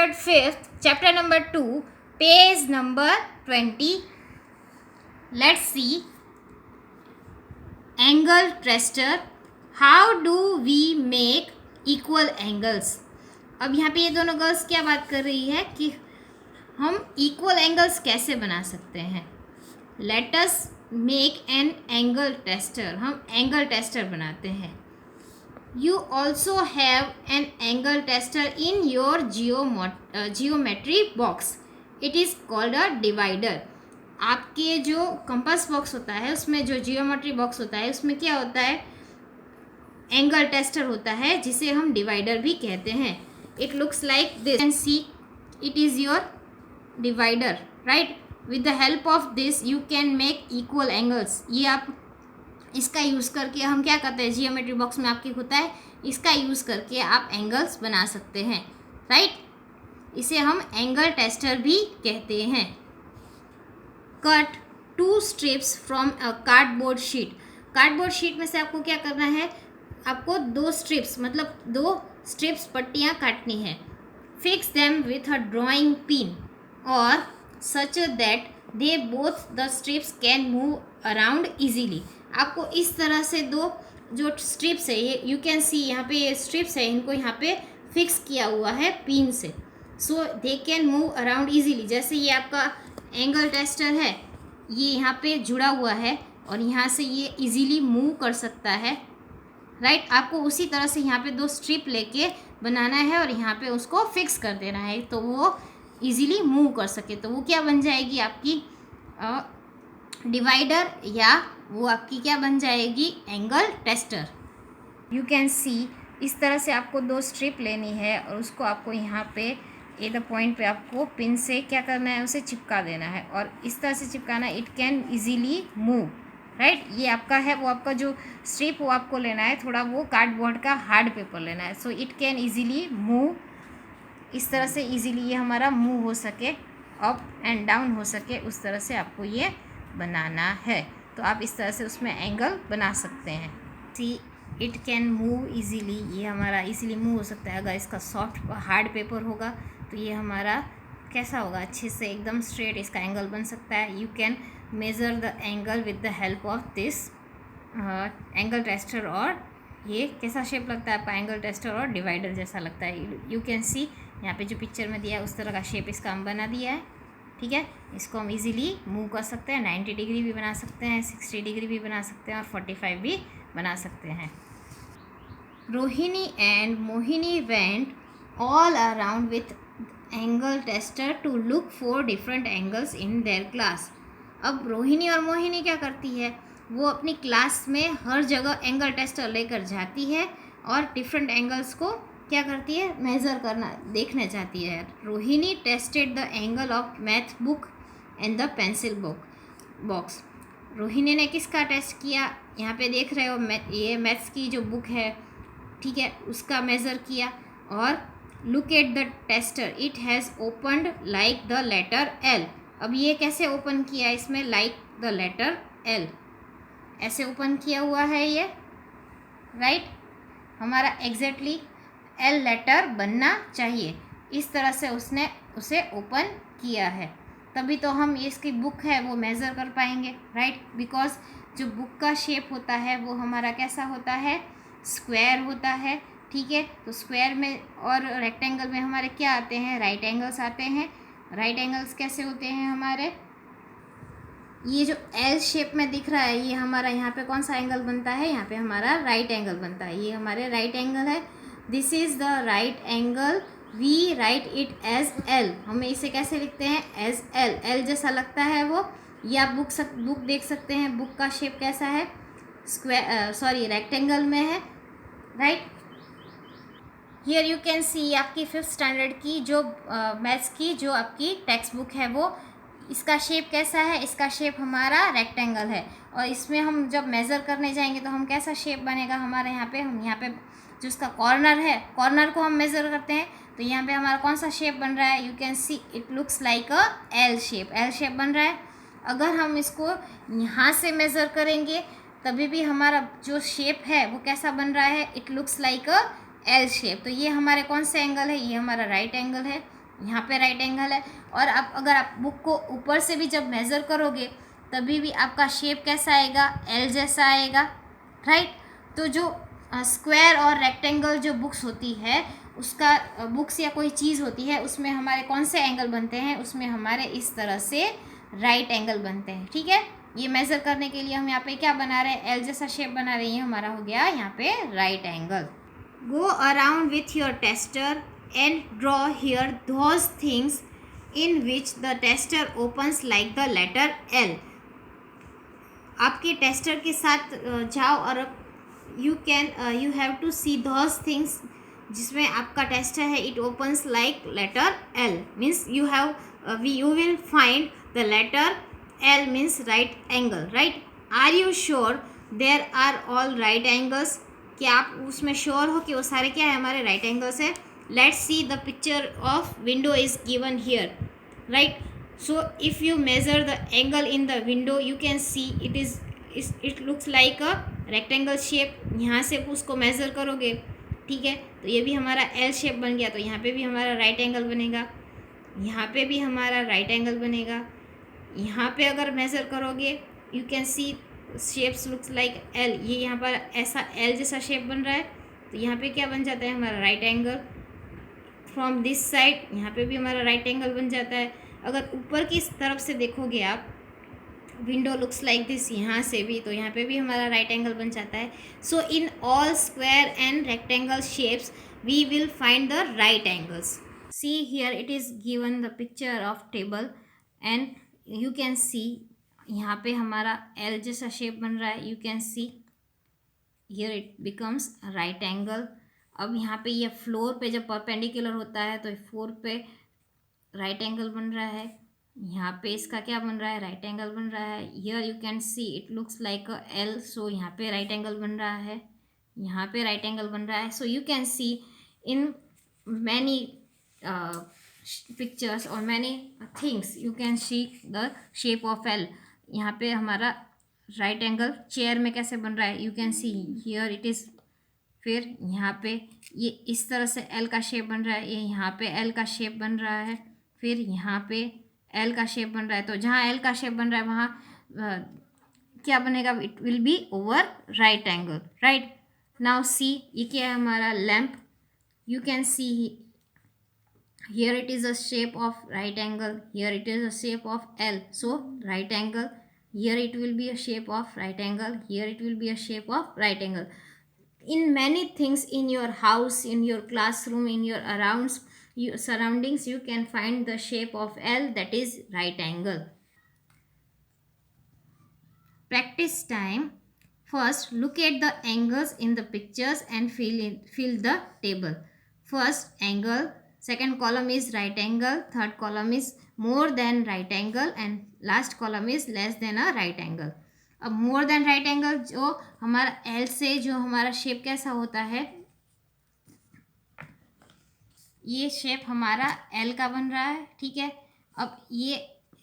standard 5th, chapter number 2, page number 20. Let's see angle tester. How do we make equal angles? अब यहाँ पे ये दोनों girls क्या बात कर रही है कि हम इक्वल एंगल्स कैसे बना सकते हैं. Let us make an angle tester. हम एंगल टेस्टर बनाते हैं. You also have an angle tester in your geometry box. It is called a divider. आपके जो कंपास बॉक्स होता है उसमें जो जियोमेट्री बॉक्स होता है उसमें क्या होता है, एंगल टेस्टर होता है जिसे हम डिवाइडर भी कहते हैं. It looks like this and C it is your divider, right. With the help of this you can make equal angles. ये आप इसका यूज़ करके हम क्या करते हैं, जियोमेट्री बॉक्स में आपके होता है, इसका यूज़ करके आप एंगल्स बना सकते हैं, राइट. इसे हम एंगल टेस्टर भी कहते हैं. Cut 2 strips from a cardboard sheet. Cardboard sheet में से आपको क्या करना है, आपको 2 स्ट्रिप्स मतलब 2 स्ट्रिप्स पट्टियाँ काटनी है. Fix them with a drawing pin और such that they both the strips can move around easily. आपको इस तरह से 2 जो स्ट्रिप्स है, ये यू कैन सी यहाँ पे ये स्ट्रिप्स है, इनको यहाँ पे फिक्स किया हुआ है पिन से. So they can move around easily. जैसे ये आपका एंगल टेस्टर है, ये यहाँ पे जुड़ा हुआ है और यहाँ से ये इजीली मूव कर सकता है, राइट. आपको उसी तरह से यहाँ पे 2 स्ट्रिप लेके बनाना है और यहाँ पे उसको फिक्स कर देना है तो वो इजीली मूव कर सके. तो वो क्या बन जाएगी, आपकी डिवाइडर या वो आपकी क्या बन जाएगी, एंगल टेस्टर. यू कैन सी इस तरह से आपको 2 स्ट्रिप लेनी है और उसको आपको यहाँ पे ए द पॉइंट पे आपको पिन से क्या करना है, उसे चिपका देना है और इस तरह से चिपकाना. It can easily move, right. ये आपका है, वो आपका जो स्ट्रिप वो आपको लेना है थोड़ा वो कार्डबोर्ड का हार्ड पेपर लेना है. So it can easily move. इस तरह से इजीली ये हमारा मूव हो सके, अप एंड डाउन हो सके, उस तरह से आपको ये बनाना है. तो आप इस तरह से उसमें एंगल बना सकते हैं. See it can move easily. ये हमारा इजीली मूव हो सकता है. अगर इसका सॉफ्ट हार्ड पेपर होगा तो ये हमारा कैसा होगा, अच्छे से एकदम स्ट्रेट इसका एंगल बन सकता है. You can measure the angle with the help of this angle tester. और ये कैसा शेप लगता है आपका, एंगल टेस्टर और डिवाइडर जैसा लगता है. यू कैन सी यहाँ पे जो पिक्चर में दिया है उस तरह का शेप इसका हम बना दिया है, ठीक है. इसको हम इजीली मूव कर सकते हैं. 90 डिग्री भी बना सकते हैं, 60 डिग्री भी बना सकते हैं और 45 भी बना सकते हैं. Rohini and Mohini went all around with angle tester to look for different angles in their class. अब रोहिणी और मोहिनी क्या करती है, वो अपनी क्लास में हर जगह एंगल टेस्टर लेकर जाती है और डिफरेंट एंगल्स को क्या करती है, मेज़र करना देखना चाहती है. Rohini tested the angle of math book and the pencil box. Rohini ने किसका टेस्ट किया, यहाँ पे देख रहे हो, ये मैथ्स की जो बुक है, ठीक है, उसका मेज़र किया. और look at the tester, it has opened like the letter L. अब ये कैसे ओपन किया, इसमें लाइक द लेटर एल ऐसे ओपन किया हुआ है ये, राइट. हमारा एग्जैक्टली एल लेटर बनना चाहिए. इस तरह से उसने उसे ओपन किया है, तभी तो हम ये इसकी बुक है वो मेज़र कर पाएंगे, राइट. बिकॉज जो बुक का शेप होता है वो हमारा कैसा होता है, स्क्वायर होता है, ठीक है. तो स्क्वायर में और रेक्टेंगल में हमारे क्या आते हैं, राइट एंगल्स आते हैं. राइट एंगल्स कैसे होते हैं हमारे, ये जो एल शेप में दिख रहा है ये हमारा यहाँ पे कौन सा एंगल बनता है, यहाँ पे हमारा राइट एंगल बनता है. ये हमारे राइट एंगल है. This is the right angle. We write it as L. हमें इसे कैसे लिखते हैं, एज एल. एल जैसा लगता है वो. ये आप बुक देख सकते हैं, बुक का शेप कैसा है, स्क्वायर रेक्टेंगल में है, राइट. हियर यू कैन सी आपकी 5th स्टैंडर्ड की जो मैथ्स की जो आपकी टेक्स्ट बुक है वो, इसका शेप कैसा है, इसका शेप हमारा रेक्टेंगल है. और इसमें हम जब मेज़र करने जाएंगे तो हम कैसा शेप बनेगा हमारे यहाँ पे, हम यहाँ पे जो इसका कॉर्नर है, कॉर्नर को हम मेज़र करते हैं तो यहाँ पे हमारा कौन सा शेप बन रहा है, you can see it looks like a L shape. L shape बन रहा है. अगर हम इसको यहाँ से मेज़र करेंगे तभी भी हमारा जो शेप है वो कैसा बन रहा है, it looks like a L shape. तो ये हमारे कौन से एंगल है, ये हमारा राइट एंगल है. यहाँ पे राइट एंगल है। और आप अगर आप बुक को ऊपर से भी जब मेज़र करोगे तभी भी आपका शेप कैसा आएगा, एल जैसा आएगा, राइट। तो जो स्क्वायर और रेक्टेंगल जो बुक्स होती है उसका बुक्स या कोई चीज़ होती है उसमें हमारे कौन से एंगल बनते हैं, उसमें हमारे इस तरह से राइट एंगल बनते हैं, ठीक है। ये मेज़र करने के लिए हम यहाँ पे क्या बना रहे हैं, एल जैसा शेप बना रहे हैं, हमारा हो गया यहाँ पे right angle. Go around with your tester and draw here those things in which the tester opens like the letter L. आपके टेस्टर के साथ जाओ और you have to see those things जिसमें आपका टेस्टर है, it opens like letter L, means you will find the letter L means right angle, right? Are you sure there are all right angles? क्या आप उसमें sure हो कि वो सारे क्या है, हमारे राइट एंगल्स है? Let's see the picture of window is given here, right. So if you measure the angle in the window you can see it looks like a rectangle shape. यहाँ से उसको मेज़र करोगे, ठीक है, तो ये भी हमारा एल शेप बन गया। तो यहाँ पे भी हमारा राइट एंगल बनेगा, यहाँ पे भी हमारा राइट एंगल बनेगा। यहाँ पे अगर मेज़र करोगे you can C shapes looks like L, ये यहाँ पर ऐसा एल जैसा शेप बन रहा है, तो यहाँ पे क्या बन जाता है हमारा right angle. From this side यहाँ पे भी हमारा राइट एंगल बन जाता है। अगर ऊपर की तरफ से देखोगे आप, विंडो लुक्स लाइक दिस, यहाँ से भी, तो यहाँ पे भी हमारा राइट एंगल बन जाता है। So in all square and rectangle shapes we will find the right angles. See here it is given the picture of table and you can see यहाँ पे हमारा L जैसा शेप बन रहा है। You can see here it becomes right angle। अब यहाँ पे ये फ्लोर पे जब परपेंडिकुलर होता है तो फ्लोर पे राइट एंगल बन रहा है, यहाँ पे इसका क्या बन रहा है, राइट एंगल बन रहा है। Here you can see it looks like a L, so यहाँ पे राइट एंगल बन रहा है, यहाँ पे राइट एंगल बन रहा है। So you can see in many pictures or many things you can see the shape of L। यहाँ पे हमारा राइट एंगल चेयर में कैसे बन रहा है, you can C here it is. फिर यहाँ पे ये इस तरह से L का शेप बन रहा है, ये यहाँ पे L का शेप बन रहा है, फिर यहाँ पे L का शेप बन रहा है। तो जहाँ L का शेप बन रहा है वहाँ क्या बनेगा, it will be over right angle, right. Now see ये क्या है हमारा lamp, you can C here it is a shape of right angle, here it is a shape of L, so right angle, here it will be a shape of right angle, here it will be a shape of right angle। In many things in your house, in your classroom, in your surroundings you can find the shape of L, that is right angle। Practice time। First look at the angles in the pictures and fill the table। First angle, second column is right angle, third column is more than right angle and last column is less than a right angle। अब मोर than right angle जो हमारा L से जो हमारा shape कैसा होता है, ये शेप हमारा एल का बन रहा है, ठीक है। अब ये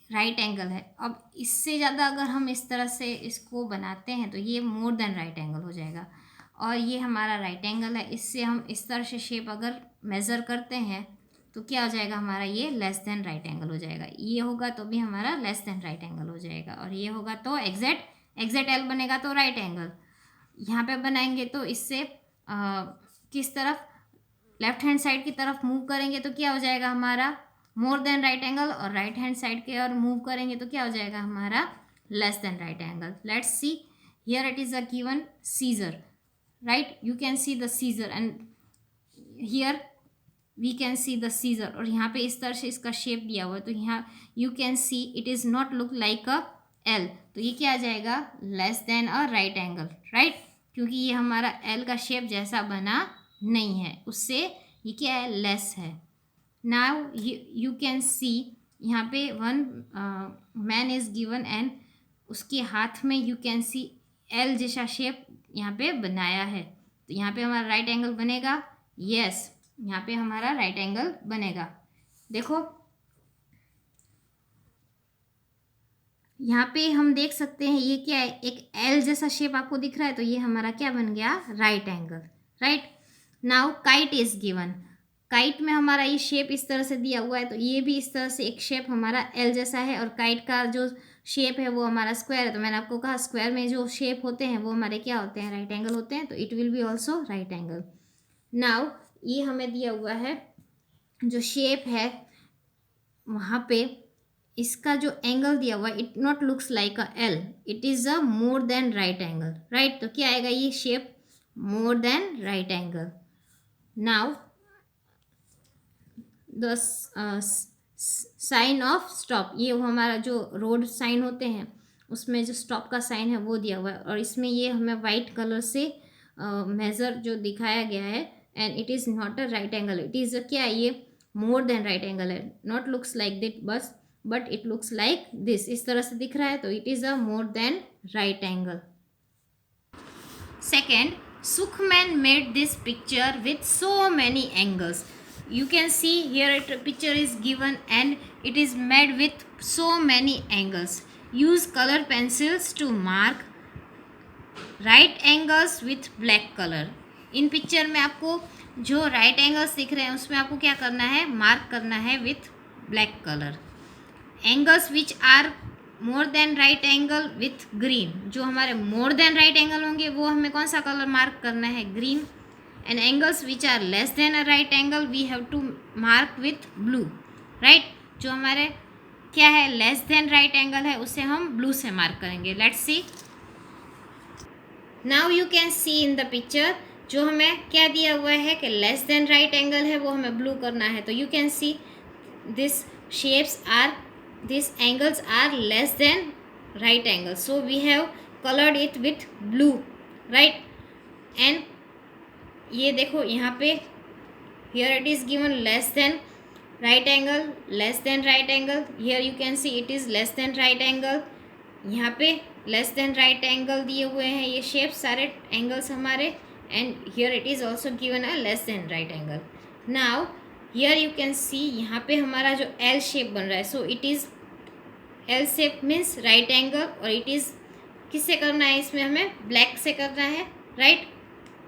राइट एंगल है, अब इससे ज़्यादा अगर हम इस तरह से इसको बनाते हैं तो ये मोर देन राइट एंगल हो जाएगा। और ये हमारा राइट एंगल है, इससे हम इस तरह से शेप अगर मेज़र करते हैं तो क्या हो जाएगा हमारा, ये लेस देन राइट एंगल हो जाएगा। ये होगा तो भी हमारा लेस देन राइट एंगल हो जाएगा, और ये होगा तो एग्जैक्ट एल बनेगा तो राइट एंगल। यहाँ पे बनाएंगे तो इससे किस तरफ, लेफ्ट हैंड साइड की तरफ मूव करेंगे तो क्या हो जाएगा हमारा मोर देन राइट एंगल, और राइट हैंड साइड की ओर मूव करेंगे तो क्या हो जाएगा हमारा less than right angle. Let's see here it is a given scissor, right, you can see the scissor and here we can see the scissor. और यहाँ पे इस तरह से इसका शेप दिया हुआ है, तो यहाँ you can see it is not look like a L, तो ये क्या आ जाएगा less than a right angle, right, क्योंकि ये हमारा एल का शेप जैसा बना नहीं है, उससे ये क्या है लेस है। नाउ यू कैन सी यहाँ पे one man is given and उसके हाथ में यू कैन सी एल जैसा शेप यहाँ पे बनाया है, तो यहाँ पे हमारा राइट एंगल बनेगा, यस, यहाँ पे हमारा राइट एंगल बनेगा। देखो यहाँ पे हम देख सकते हैं ये क्या है, एक एल जैसा शेप आपको दिख रहा है, तो ये हमारा क्या बन गया right angle, right. Now kite is given, kite में हमारा ये शेप इस तरह से दिया हुआ है, तो ये भी इस तरह से एक शेप हमारा एल जैसा है, और काइट का जो शेप है वो हमारा स्क्वायर है। तो मैंने आपको कहा स्क्वायर में जो शेप होते हैं वो हमारे क्या होते हैं, राइट एंगल होते हैं, तो it will be also right angle. Now ये हमें दिया हुआ है जो शेप है, वहाँ पे इसका जो एंगल दिया हुआ है, it not looks like a L, it is a more than right angle, right. तो क्या आएगा ये shape, more than right angle. Now the sign of stop, ये वो हमारा जो रोड साइन होते हैं उसमें जो स्टॉप का साइन है वो दिया हुआ है, और इसमें ये हमें वाइट कलर से मेज़र जो दिखाया गया है, and it is not a right angle, it is क्या है, ये मोर देन राइट एंगल है, नॉट लुक्स लाइक दिट बस, but it looks like this, इस तरह से दिख रहा है, तो it is a more than right angle. Second, Sukhman made this picture with so many angles. You can see here a picture is given and it is made with so many angles. Use color pencils to mark right angles with black color. In picture में आपको जो right angles दिख रहे हैं उसमें आपको क्या करना है, मार्क करना है with black colour. Angles which are more than right angle with green, जो हमारे मोर देन राइट एंगल होंगे वो हमें कौन सा कलर मार्क करना है, green. And angles which are less than a right angle we have to mark with blue, right. जो हमारे क्या है, लेस देन राइट एंगल है, उसे हम ब्लू से मार्क करेंगे। Let's see, now you can C in the picture, जो हमें क्या दिया हुआ है कि लेस देन राइट एंगल है वो हमें ब्लू करना है, तो you can see this shapes are, these angles are less than right angle, so we have colored it with blue, right। and ये देखो यहाँ पे here it is given less than right angle, less than right angle, here you can see it is less than right angle, यहाँ पे less than right angle दिए हुए हैं ये शेप सारे एंगल्स हमारे, and here it is also given a less than right angle। now here you can see यहाँ पे हमारा जो एल शेप बन रहा है, so it is L shape means right angle, और इट इज़ किससे करना है, इसमें हमें ब्लैक से करना है, राइट।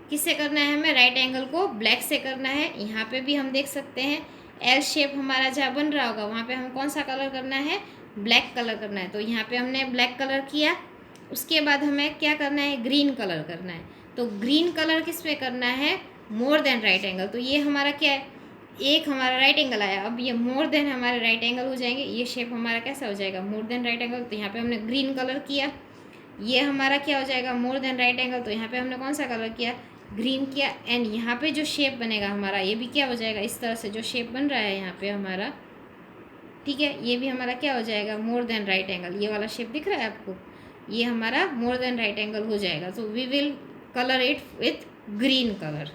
किससे करना है, हमें राइट एंगल को ब्लैक से करना है। यहाँ पे भी हम देख सकते हैं एल शेप हमारा जहाँ बन रहा होगा वहाँ पे हमें कौन सा कलर करना है, ब्लैक कलर करना है, तो यहाँ पे हमने ब्लैक कलर किया। उसके बाद हमें क्या करना है, ग्रीन कलर करना है, तो ग्रीन कलर किस पे करना है, मोर देन राइट एंगल। तो ये हमारा क्या है, एक हमारा राइट एंगल आया, अब ये मोर देन हमारे राइट एंगल हो जाएंगे, ये शेप हमारा कैसा हो जाएगा, मोर देन राइट एंगल। तो यहाँ पे हमने ग्रीन कलर किया, ये हमारा क्या हो जाएगा, मोर देन राइट एंगल, तो यहाँ पे हमने कौन सा कलर किया, ग्रीन किया। एंड यहाँ पे जो शेप बनेगा हमारा, ये भी क्या हो जाएगा, इस तरह से जो शेप बन रहा है यहाँ पे हमारा, ठीक है, ये भी हमारा क्या हो जाएगा, मोर देन राइट एंगल। ये वाला शेप दिख रहा है आपको, ये हमारा मोर देन राइट एंगल हो जाएगा। तो we will colour it with green colour.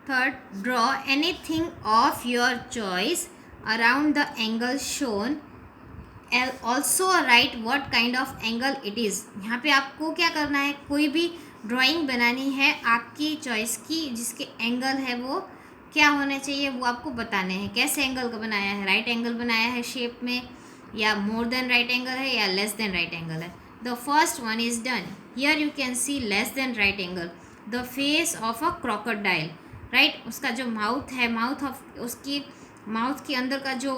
Third, draw anything of your choice around the angle shown and also write what kind of angle it is। यहाँ पे आपको क्या करना है, कोई भी ड्राइंग बनानी है आपकी चॉइस की, जिसके एंगल है वो क्या होने चाहिए वो आपको बताने हैं। कैसे एंगल का बनाया है, राइट एंगल बनाया है शेप में, या मोर देन राइट एंगल है, या लेस देन राइट एंगल है। The first one is done, here you can C less than right angle, the face of a crocodile, right. उसका जो माउथ है, माउथ ऑफ उसकी माउथ के अंदर का जो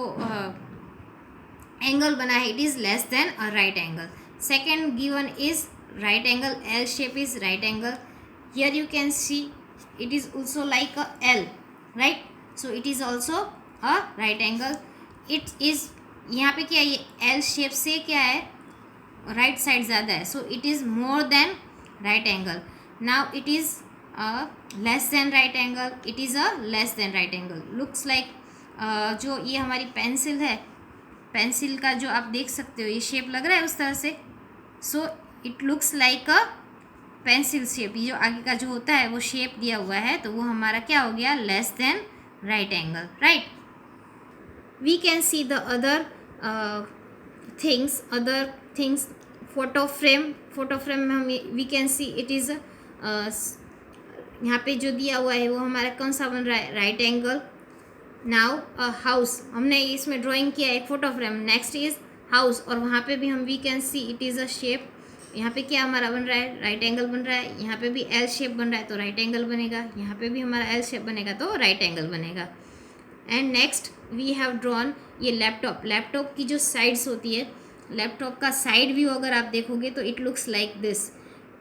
एंगल बना है, it is less than a right angle. Second given is right angle, L shape is right angle, here you can see it is also like a L, right, so it is also a right angle. It is यहाँ पे क्या है, ये L shape से क्या है, right side ज़्यादा है, so it is more than right angle. Now it is less than right angle, it is a less than right angle. Looks like जो ये हमारी पेंसिल है, पेंसिल का जो आप देख सकते हो ये शेप लग रहा है उस तरह से, so it looks like a pencil shape. ये जो आगे का जो होता है वो शेप दिया हुआ है, तो वो हमारा क्या हो गया, less than right angle, right. We can see the other things, photo frame में हम we can see it is यहाँ पे जो दिया हुआ है वो हमारा कौन सा बन रहा है, राइट एंगल। नाउ हाउस, हमने इसमें ड्राइंग किया एक photo frame. Next is house, और वहाँ पे भी हम we can see it is a shape यहाँ पे क्या हमारा बन रहा है, राइट एंगल बन रहा है। यहाँ पे भी एल शेप बन रहा है तो राइट एंगल बनेगा, यहाँ पे भी हमारा एल शेप बनेगा तो राइट एंगल बनेगा। And next we have drawn ये लैपटॉप। लैपटॉप की जो साइड्स होती है, लैपटॉप का साइड व्यू अगर आप देखोगे तो it looks like this,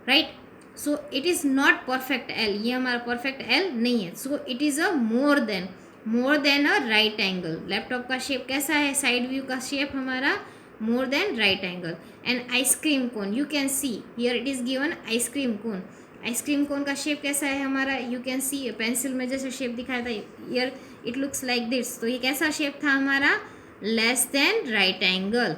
right. So it is not perfect L, ये हमारा परफेक्ट एल नहीं है। So it is a more then a right angle. Laptop का शेप कैसा है, साइड व्यू का शेप हमारा more than right angle. And ice cream cone, you can C here it is given ice cream cone. Ice cream cone का shape कैसा है हमारा, you can C pencil में जैसे शेप दिखाया था, here it looks like this. तो ये कैसा शेप था हमारा, लेस देन राइट एंगल।